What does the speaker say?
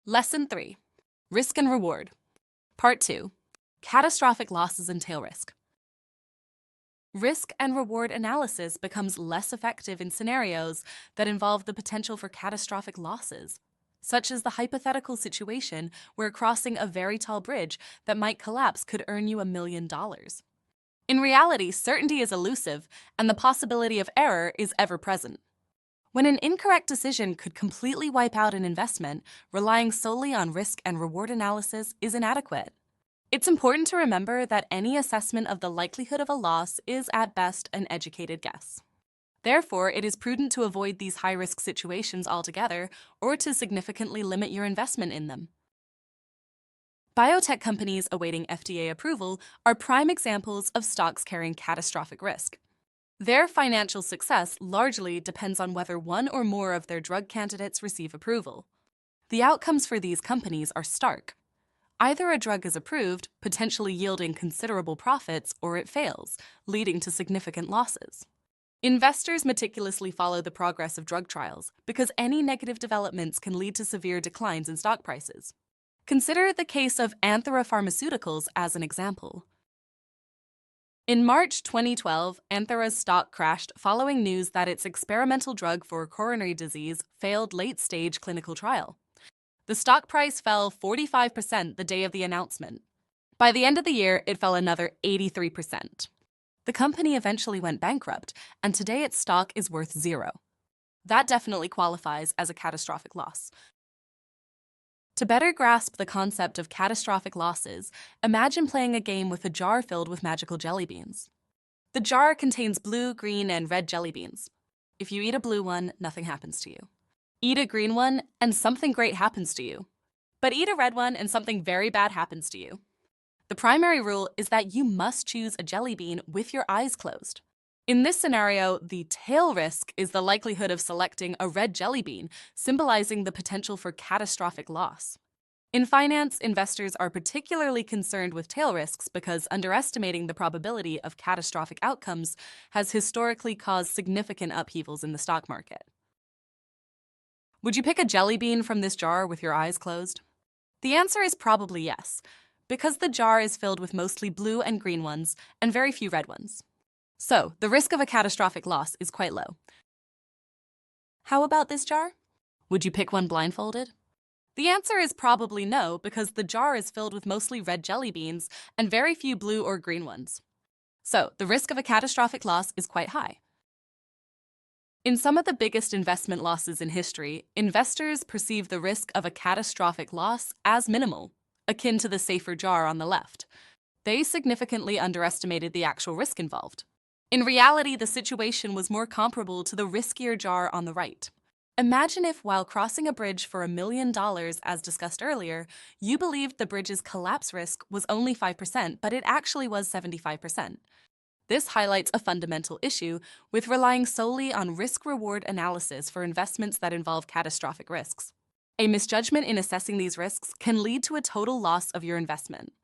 Lesson 3. Risk and Reward. Part 2. Catastrophic Losses and Tail Risk. Risk and reward analysis becomes less effective in scenarios that involve the potential for catastrophic losses, such as the hypothetical situation where crossing a very tall bridge that might collapse could earn you $1 million. In reality, certainty is elusive, and the possibility of error is ever present. When an incorrect decision could completely wipe out an investment, relying solely on risk and reward analysis is inadequate. It's important to remember that any assessment of the likelihood of a loss is at best an educated guess. Therefore, it is prudent to avoid these high-risk situations altogether or to significantly limit your investment in them. Biotech companies awaiting FDA approval are prime examples of stocks carrying catastrophic risk. Their financial success largely depends on whether one or more of their drug candidates receive approval. The outcomes for these companies are stark. Either a drug is approved, potentially yielding considerable profits, or it fails, leading to significant losses. Investors meticulously follow the progress of drug trials because any negative developments can lead to severe declines in stock prices. Consider the case of Anthera Pharmaceuticals as an example. In March 2012, Anthera's stock crashed following news that its experimental drug for coronary disease failed late-stage clinical trial. The stock price fell 45% the day of the announcement. By the end of the year, it fell another 83%. The company eventually went bankrupt, and today its stock is worth zero. That definitely qualifies as a catastrophic loss. To better grasp the concept of catastrophic losses, imagine playing a game with a jar filled with magical jelly beans. The jar contains blue, green, and red jelly beans. If you eat a blue one, nothing happens to you. Eat a green one, and something great happens to you. But eat a red one, and something very bad happens to you. The primary rule is that you must choose a jelly bean with your eyes closed. In this scenario, the tail risk is the likelihood of selecting a red jelly bean, symbolizing the potential for catastrophic loss. In finance, investors are particularly concerned with tail risks because underestimating the probability of catastrophic outcomes has historically caused significant upheavals in the stock market. Would you pick a jelly bean from this jar with your eyes closed? The answer is probably yes, because the jar is filled with mostly blue and green ones and very few red ones. So, the risk of a catastrophic loss is quite low. How about this jar? Would you pick one blindfolded? The answer is probably no, because the jar is filled with mostly red jelly beans and very few blue or green ones. So, the risk of a catastrophic loss is quite high. In some of the biggest investment losses in history, investors perceive the risk of a catastrophic loss as minimal, akin to the safer jar on the left. They significantly underestimated the actual risk involved. In reality, the situation was more comparable to the riskier jar on the right. Imagine if, while crossing a bridge for $1 million, as discussed earlier, you believed the bridge's collapse risk was only 5%, but it actually was 75%. This highlights a fundamental issue with relying solely on risk-reward analysis for investments that involve catastrophic risks. A misjudgment in assessing these risks can lead to a total loss of your investment.